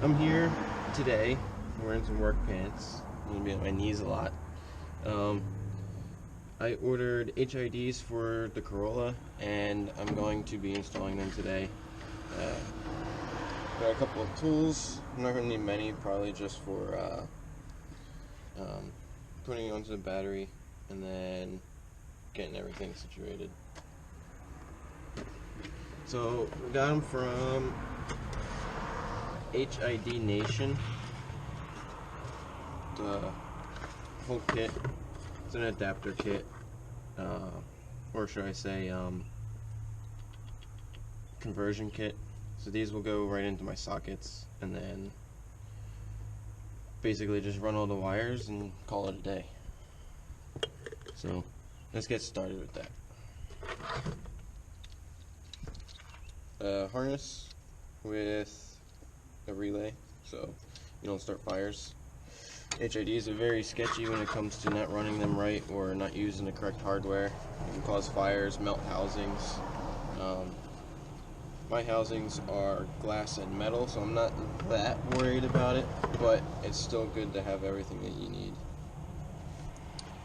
I'm here today wearing some work pants. I'm going to be on my knees a lot. I ordered HIDs for the Corolla and I'm going to be installing them today. Got a couple of tools. I'm not going to need many, probably just for putting it onto the battery and then getting everything situated. So we got them from HID Nation. The whole kit. It's an adapter kit, or should I say conversion kit. So these will go right into my sockets and then basically just run all the wires and call it a day. So let's get started with that. Harness with a relay so you don't start fires. HIDs are very sketchy when it comes to not running them right or not using the correct hardware. It can cause fires, melt housings. My housings are glass and metal, so I'm not that worried about it, but it's still good to have everything that you need.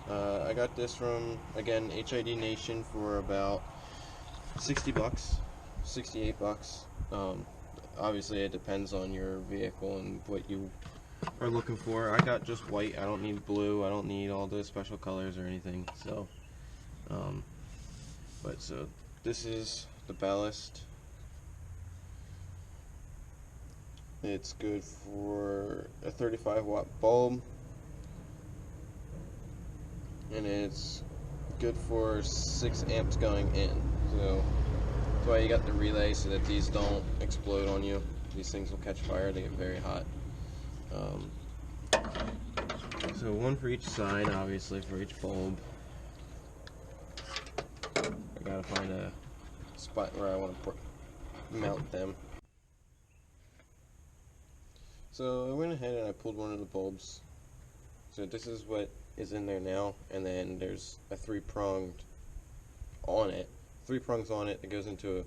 I got this from, again, HID Nation for about 60 bucks, 68 bucks. Obviously it depends on your vehicle and what you are looking for. I got just white. I don't need blue. I don't need all the special colors or anything. So, so this is the ballast. It's good for a 35-watt bulb, and it's good for 6 amps going in. So that's why you got the relay, so that these don't explode on you. These things will catch fire. They get very hot. So one for each side, obviously, for each bulb. I gotta find a spot where I want to mount them. So I went ahead and I pulled one of the bulbs. So this is what is in there now, and then there's a three prongs on it that goes into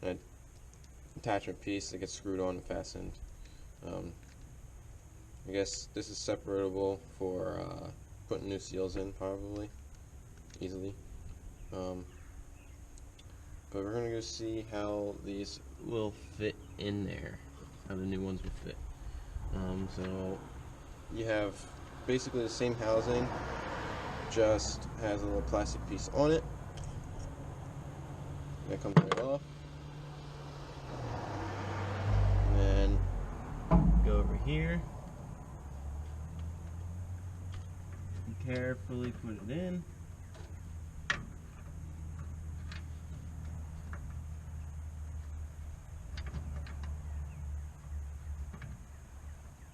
an attachment piece that gets screwed on and fastened. I guess this is separable for putting new seals in, probably easily. But we're gonna go see how these will fit in there, how the new ones will fit. So you have basically the same housing, just has a little plastic piece on it. That comes right off. And then go over here. Carefully put it in.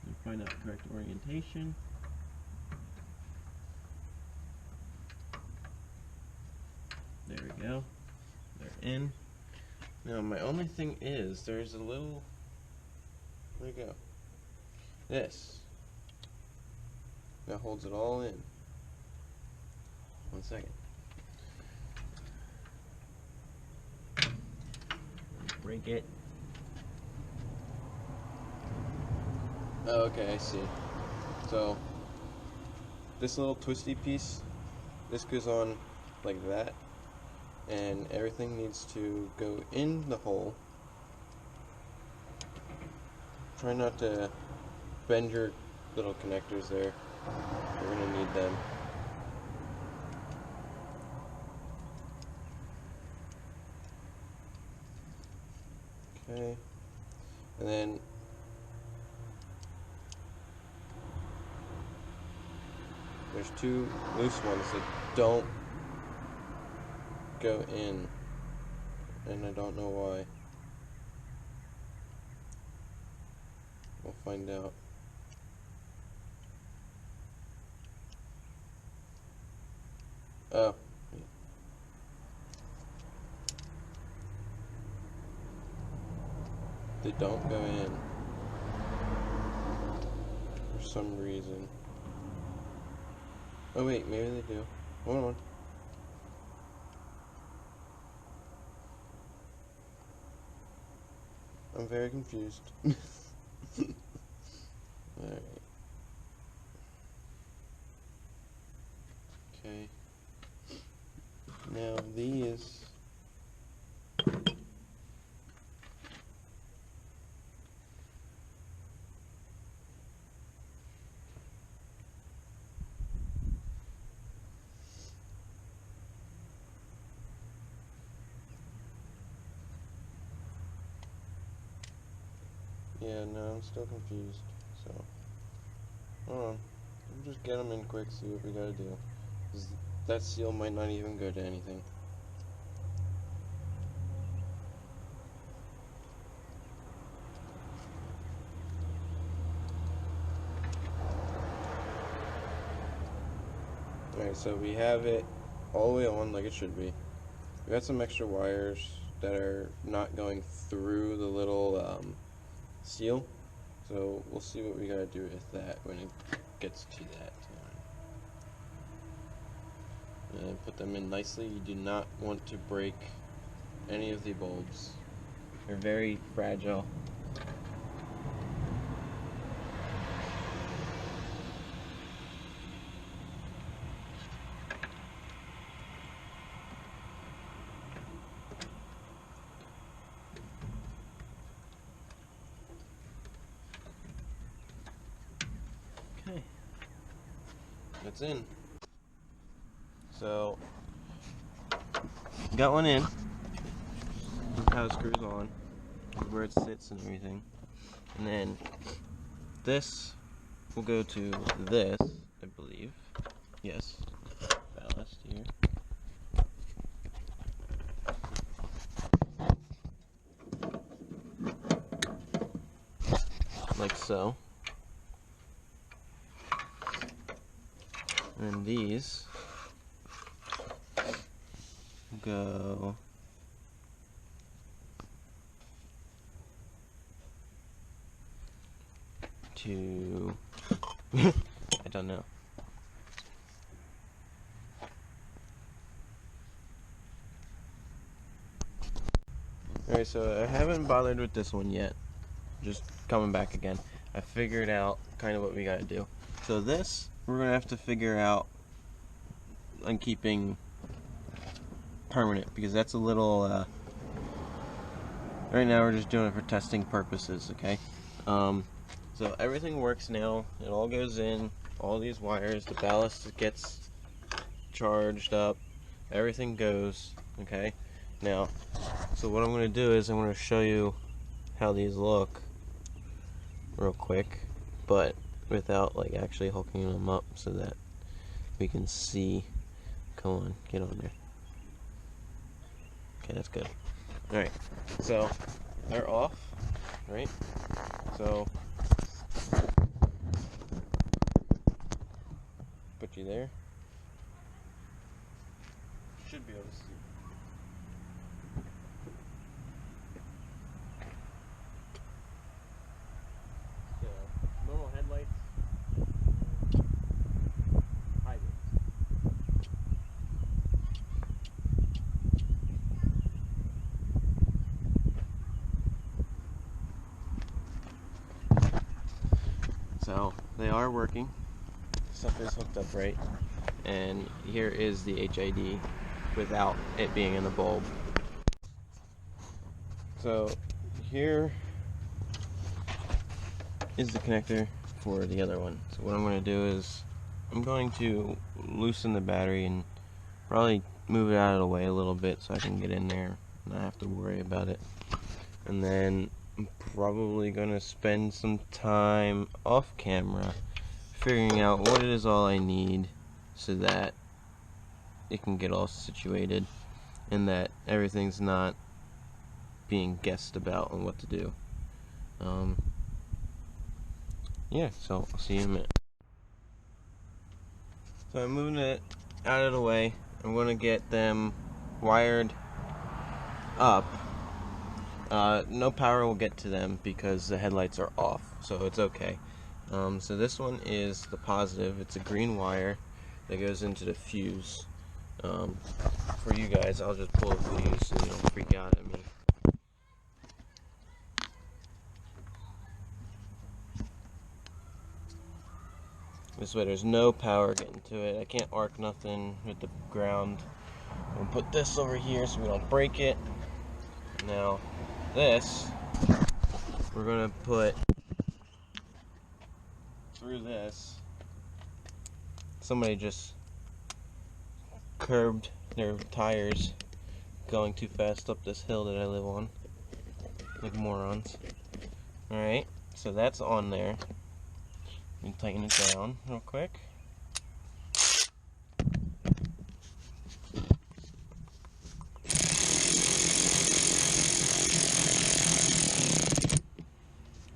And find out the correct orientation. There we go. They're in. Now my only thing is there's a little, where'd it go? This. That holds it all in. One second. Break it. Oh, okay, I see. So this little twisty piece, this goes on like that, and everything needs to go in the hole. Try not to bend your little connectors there. You're gonna need them. Okay, and then there's two loose ones that don't go in, and I don't know why. We'll find out. Oh. They don't go in for some reason. Oh wait, maybe they do. Hold on. I'm very confused. Alright. Okay. Now these. Yeah, no, I'm still confused. So, hold on. We'll just get them in quick, see what we gotta do. 'Cause that seal might not even go to anything. Alright, so we have it all the way on like it should be. We got some extra wires that are not going through the little seal. So we'll see what we gotta do with that when it gets to that time. And put them in nicely. You do not want to break any of the bulbs. They're very fragile. Okay, it's in. So, got one in. This is how it screws on. This is where it sits and everything. And then this will go to this, I believe. Yes, ballast here. Like so. And these go to I don't know. Alright, so I haven't bothered with this one yet. Just coming back again. I figured out kind of what we gotta do. So this, we're gonna have to figure out on keeping permanent, because that's a little, right now we're just doing it for testing purposes, okay? So everything works now. It all goes in, all these wires, the ballast gets charged up, everything goes, okay? Now, so what I'm going to do is I'm going to show you how these look real quick, but without like actually hooking them up so that we can see. Come on, get on there. Okay, that's good. Alright, so they're off, right? So put you there. Should be able to see. So, normal headlights, hybrids. So they are working. Stuff is hooked up right, and here is the HID without it being in the bulb. So here is the connector for the other one. So what I'm going to do is I'm going to loosen the battery and probably move it out of the way a little bit so I can get in there and not have to worry about it. And then I'm probably going to spend some time off camera figuring out what it is all I need so that it can get all situated and that everything's not being guessed about on what to do. Yeah, so I'll see you in a minute. So I'm moving it out of the way. I'm going to get them wired up. No power will get to them because the headlights are off, so it's okay. So this one is the positive. It's a green wire that goes into the fuse. For you guys, I'll just pull a fuse so you don't freak out at me. This way there's no power getting to it. I can't arc nothing with the ground. I'm gonna put this over here so we don't break it. Now this, we're gonna put through this. Somebody just curbed their tires going too fast up this hill that I live on, like morons. Alright, so that's on there. Let me tighten it down real quick.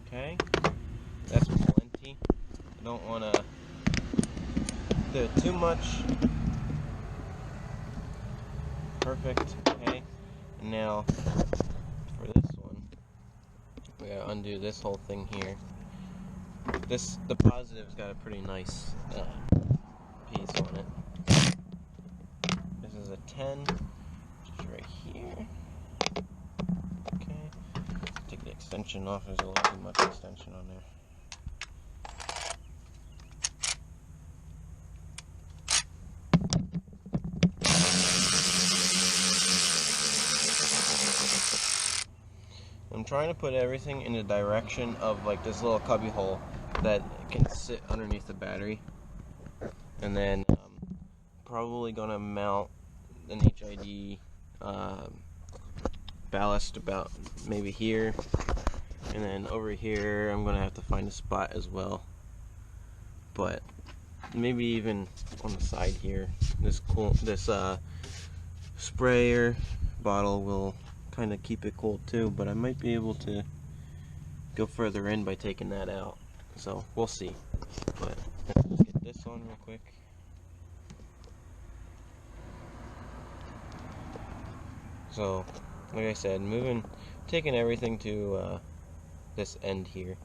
Okay, that's plenty. I don't want to do it too much. Perfect. Okay, and now for this one, we gotta undo this whole thing here. The positive's got a pretty nice piece on it. This is a 10, which is right here. Okay, take the extension off. There's a little too much extension on there. I'm trying to put everything in the direction of like this little cubby hole that can sit underneath the battery, and then probably gonna mount an HID ballast about maybe here, and then over here I'm gonna have to find a spot as well, but maybe even on the side here. This sprayer bottle will kind of keep it cool too, but I might be able to go further in by taking that out, so we'll see. But let's get this on real quick. So like I said, taking everything to this end here.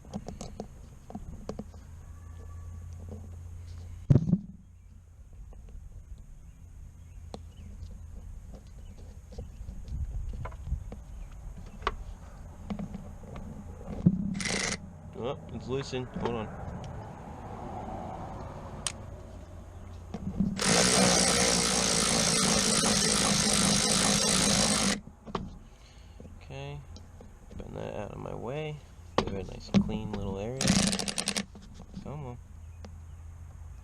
Oh, it's loosened. Hold on. Okay, bend that out of my way. Give it a nice clean little area. Come on.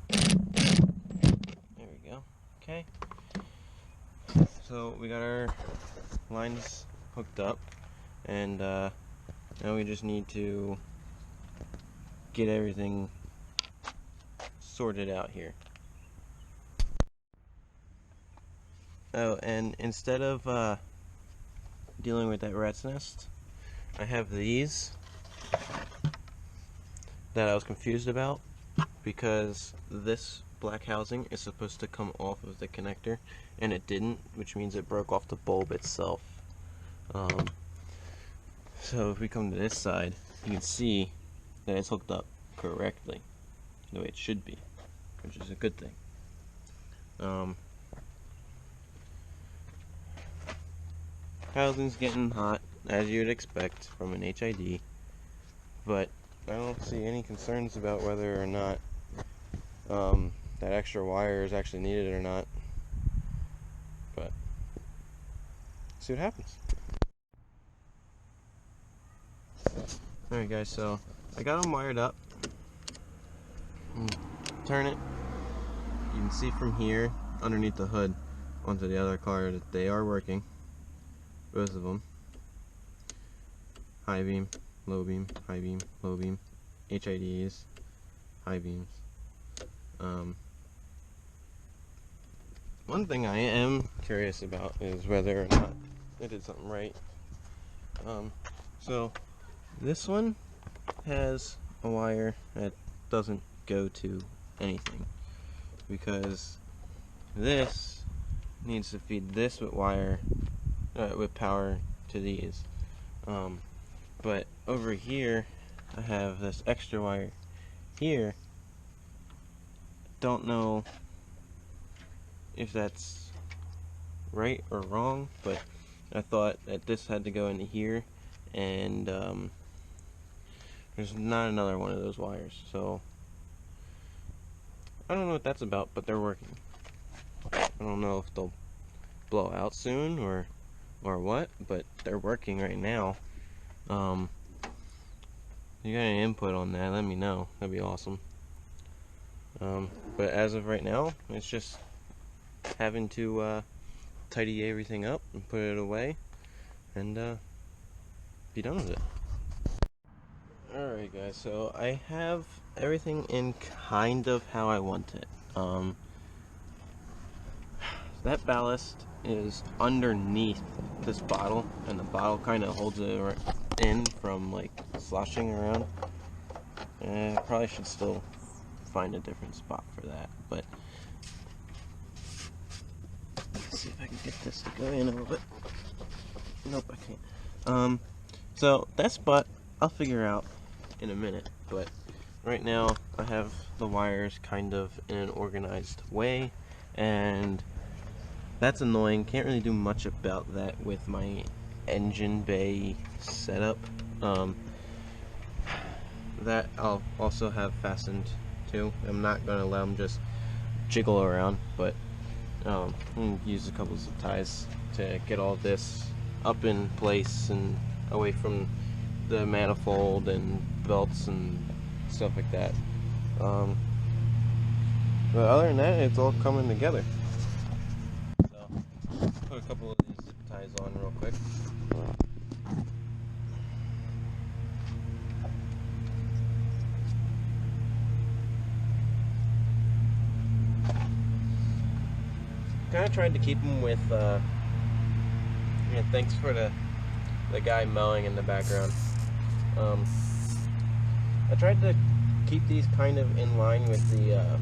There we go. Okay. So we got our lines hooked up, and now we just need to get everything sorted out here. Oh, and instead of dealing with that rat's nest, I have these that I was confused about, because this black housing is supposed to come off of the connector, and it didn't, which means it broke off the bulb itself. So if we come to this side, you can see that it's hooked up correctly, the way it should be, which is a good thing. Housing's getting hot, as you'd expect from an HID, but I don't see any concerns about whether or not that extra wire is actually needed or not, but see what happens. Alright guys, so I got them wired up. Turn it. You can see from here underneath the hood onto the other car that they are working. Both of them. High beam, low beam, high beam, low beam. HIDs, high beams. One thing I am curious about is whether or not I did something right. So this one has a wire that doesn't go to anything, because this needs to feed this with wire, with power to these. But over here I have this extra wire here. Don't know if that's right or wrong, but I thought that this had to go into here, and there's not another one of those wires, so I don't know what that's about, but they're working. I don't know if they'll blow out soon or what, but they're working right now. You got any input on that, let me know. That'd be awesome. But as of right now, it's just having to tidy everything up and put it away and be done with it. Alright guys, so I have everything in kind of how I want it. That ballast is underneath this bottle, and the bottle kind of holds it in from like sloshing around. I probably should still find a different spot for that, but let's see if I can get this to go in a little bit. Nope, I can't. So that spot I'll figure out in a minute, but right now I have the wires kind of in an organized way, and that's annoying. Can't really do much about that with my engine bay setup. That I'll also have fastened too. I'm not gonna let them just jiggle around, but I'm gonna use a couple of zip ties to get all this up in place and away from the manifold and belts and stuff like that. But other than that, it's all coming together. So put a couple of these zip ties on real quick. Kind of tried to keep them with, yeah, thanks for the guy mowing in the background. I tried to keep these kind of in line with the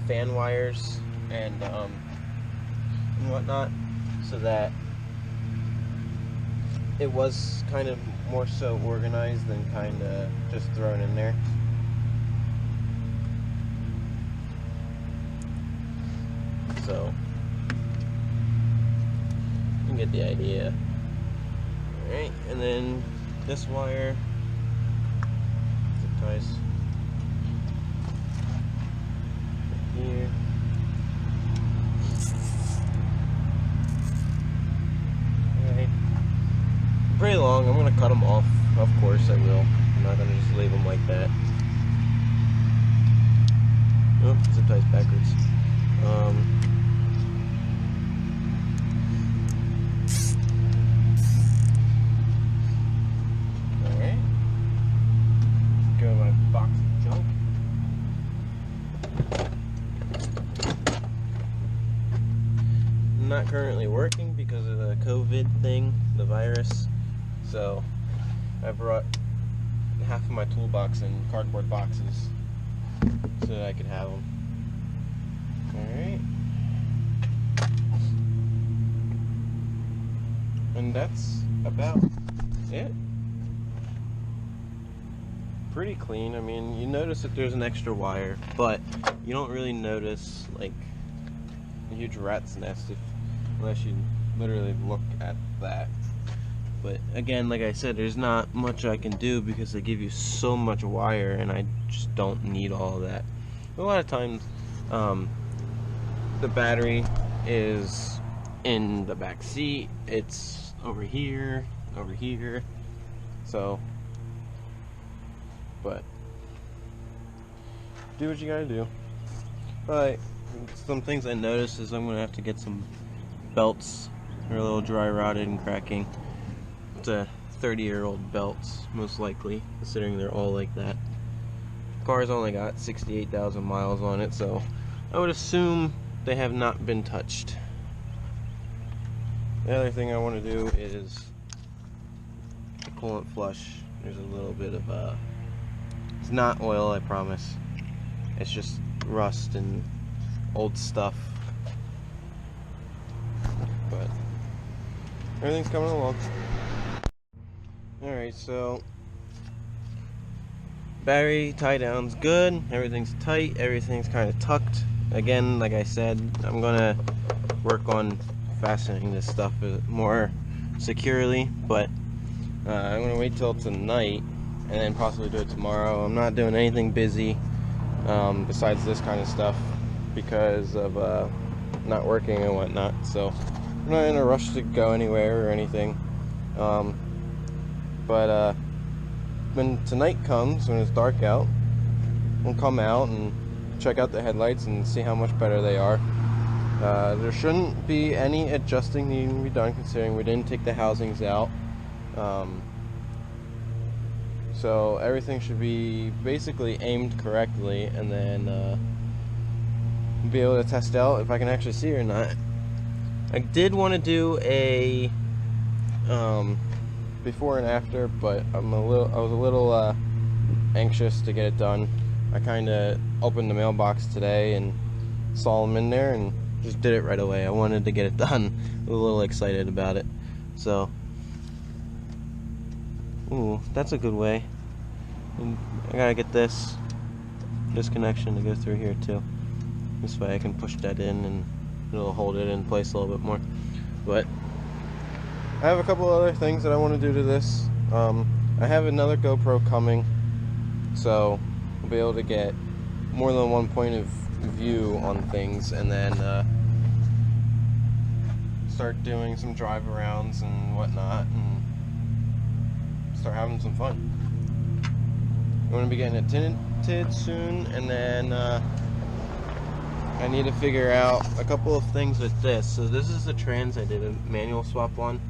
fan wires and whatnot, so that it was kind of more so organized than kind of just thrown in there. So you get the idea. Alright, and then this wire, zip ties right here. Alright, pretty long. I'm gonna cut them off. Of course I will. I'm not gonna just leave them like that. Oh, zip ties backwards. Alright. Go my box of junk. Not currently working because of the COVID thing, the virus. So I brought half of my toolbox in cardboard boxes so that I could have them. Alright. And that's about it. Pretty clean. I mean, you notice that there's an extra wire, but you don't really notice like a huge rat's nest unless you literally look at that. But again, like I said, there's not much I can do because they give you so much wire, and I just don't need all of that. A lot of times, the battery is in the back seat. It's over here, so, but do what you gotta do. But some things I noticed is I'm gonna have to get some belts. They're a little dry rotted and cracking. It's a 30-year-old belts, most likely, considering they're all like that. The car's only got 68,000 miles on it, so I would assume they have not been touched. The other thing I want to do is the coolant flush. There's a little bit of it's not oil, I promise. It's just rust and old stuff. But everything's coming along. Alright, so battery tie down's good. Everything's tight. Everything's kind of tucked. Again, like I said, I'm gonna work on fastening this stuff more securely, but I'm gonna wait till tonight and then possibly do it tomorrow. I'm not doing anything busy. besides this kind of stuff, because of not working and whatnot. So I'm not in a rush to go anywhere or anything. But when tonight comes, when it's dark out, we'll come out and check out the headlights and see how much better they are. There shouldn't be any adjusting needing to be done, considering we didn't take the housings out. So everything should be basically aimed correctly, and then be able to test out if I can actually see or not. I did want to do a before and after, but I was a little anxious to get it done. I kind of opened the mailbox today and saw them in there and just did it right away. I wanted to get it done. I was a little excited about it. So, ooh, that's a good way. And I gotta get this connection to go through here too. This way I can push that in and it'll hold it in place a little bit more. But I have a couple other things that I want to do to this. I have another GoPro coming, so I'll be able to get more than one point of view on things, and then start doing some drive arounds and whatnot, and start having some fun. I'm going to be getting it tinted soon, and then I need to figure out a couple of things with this. So this is the trans I did a manual swap on.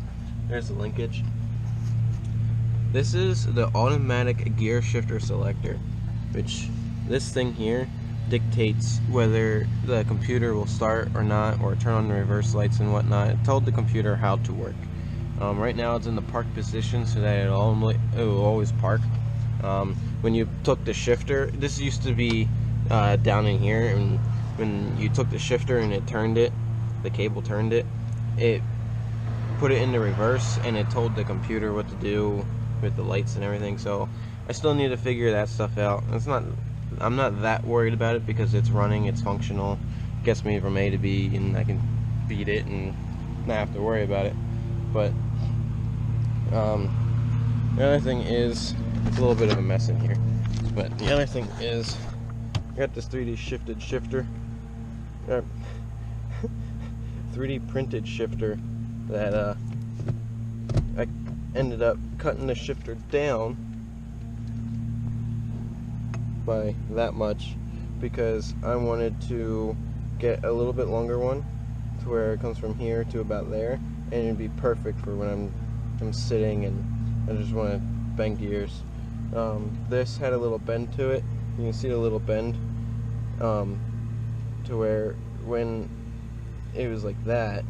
There's the linkage. This is the automatic gear shifter selector, which this thing here dictates whether the computer will start or not, or turn on the reverse lights and whatnot. It told the computer how to work. Right now it's in the park position, so that it will always park. When you took the shifter, this used to be down in here, and when you took the shifter and it turned it, the cable turned it, it put it into reverse, and it told the computer what to do with the lights and everything. So I still need to figure that stuff out. I'm not that worried about it because it's running, it's functional, gets me from A to B, and I can beat it and not have to worry about it. But the other thing is, it's a little bit of a mess in here, but the other thing is, I got this 3D shifted shifter, 3D printed shifter, that I ended up cutting the shifter down by that much because I wanted to get a little bit longer one to where it comes from here to about there, and it'd be perfect for when I'm sitting and I just want to bang gears. This had a little bend to it. You can see the little bend, to where when it was like that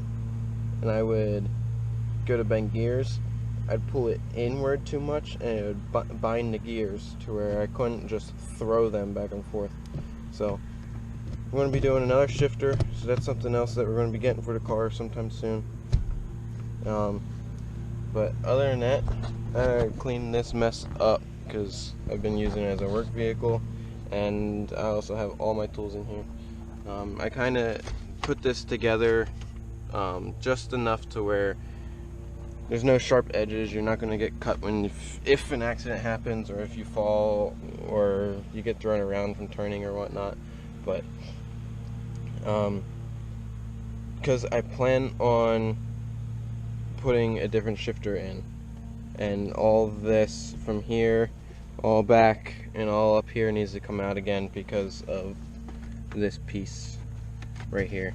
and I would go to bang gears, I'd pull it inward too much and it would bind the gears to where I couldn't just throw them back and forth. So we're going to be doing another shifter, so that's something else that we're going to be getting for the car sometime soon. But other than that, I cleaned this mess up because I've been using it as a work vehicle, and I also have all my tools in here. I kind of put this together just enough to where there's no sharp edges. You're not going to get cut if an accident happens, or if you fall, or you get thrown around from turning or whatnot. But because I plan on putting a different shifter in, and all this from here, all back and all up here needs to come out again because of this piece right here.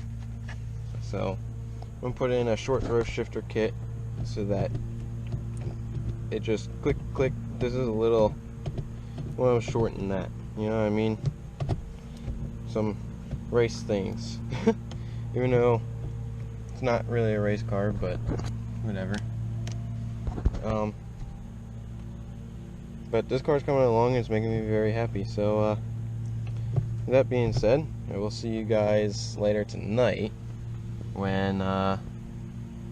So I'm going to put in a short throw shifter kit so that it just click click. This is a little short than that, you know what I mean? Some race things. Even though it's not really a race car, but whatever. But this car's coming along and it's making me very happy. So with that being said, I will see you guys later tonight when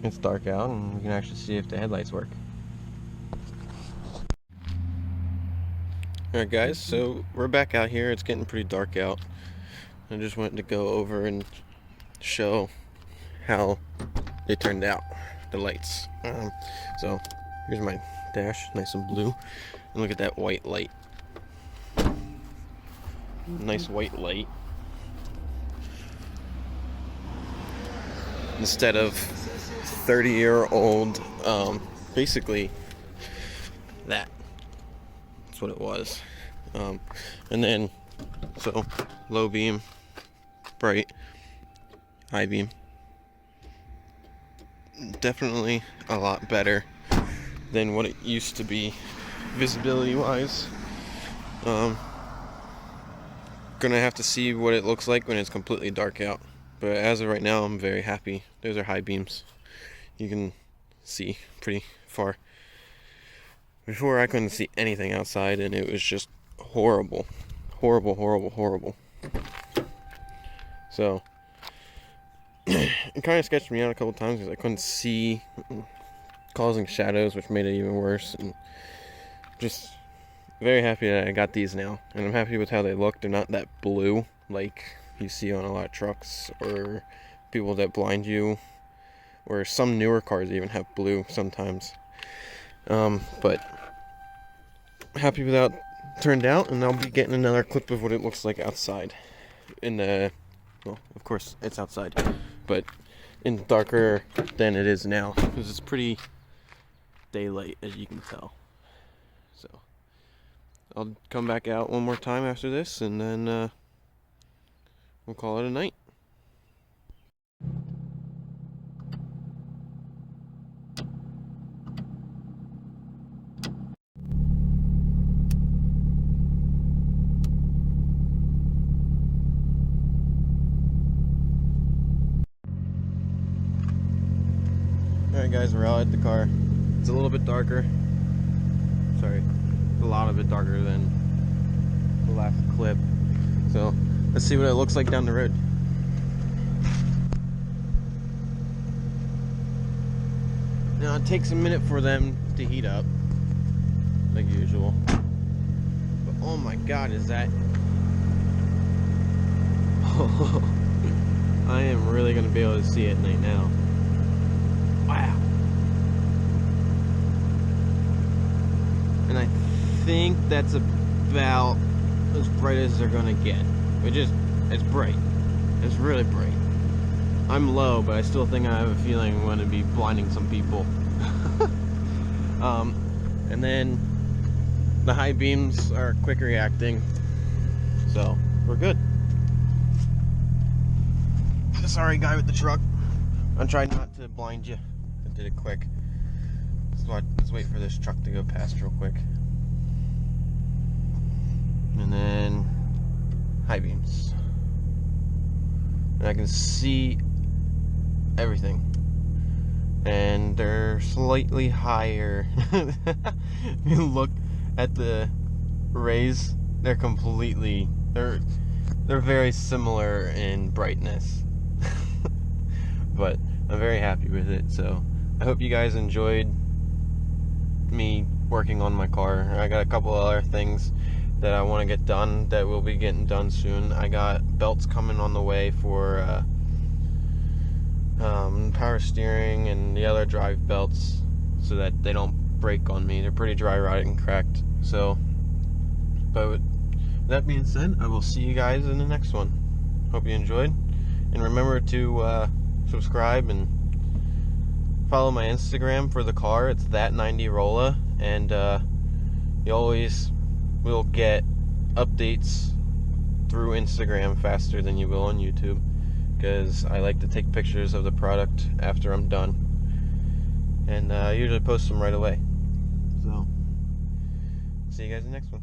it's dark out and we can actually see if the headlights work. Alright guys, so we're back out here. It's getting pretty dark out. I just wanted to go over and show how they turned out, the lights. So here's my dash, nice and blue, and look at that white light. nice white light instead of 30-year-old, basically that's what it was. And then, so low beam, bright, high beam, definitely a lot better than what it used to be visibility wise. Gonna have to see what it looks like when it's completely dark out, but as of right now I'm very happy. Those are high beams, you can see pretty far. Before I couldn't see anything outside and it was just horrible. So it kind of sketched me out a couple times because I couldn't see, causing shadows, which made it even worse. And just very happy that I got these now, and I'm happy with how they look. They're not that blue like you see on a lot of trucks or people that blind you, or some newer cars even have blue sometimes. But happy with how it turned out, and I'll be getting another clip of what it looks like outside in the, well, of course it's outside, but in darker than it is now, because it's pretty daylight, as you can tell. So I'll come back out one more time after this, and then we'll call it a night. Alright guys, we're out at the car. It's a little bit darker. Sorry, a lot of bit darker than the last clip. So let's see what it looks like down the road. Now it takes a minute for them to heat up, like usual. But oh my god, is that... I am really going to be able to see it at night now. Wow. And I think that's about as bright as they're gonna get. It's bright. It's really bright. I'm low, but I still think I have a feeling I'm gonna be blinding some people. And then the high beams are quick reacting, so we're good. Sorry, guy with the truck. I tried not to blind you. I did it quick. So let's wait for this truck to go past real quick. And then high beams. And I can see everything. And they're slightly higher. If you look at the rays, they're very similar in brightness. But I'm very happy with it, so I hope you guys enjoyed me working on my car. I got a couple other things that I want to get done that will be getting done soon. I got belts coming on the way for power steering and the other drive belts so that they don't break on me. They're pretty dry rotted and cracked. So, but with that being said, I will see you guys in the next one. Hope you enjoyed, and remember to subscribe and follow my Instagram for the car. It's that90rolla, and you always will get updates through Instagram faster than you will on YouTube, because I like to take pictures of the product after I'm done, and I usually post them right away. So see you guys in the next one.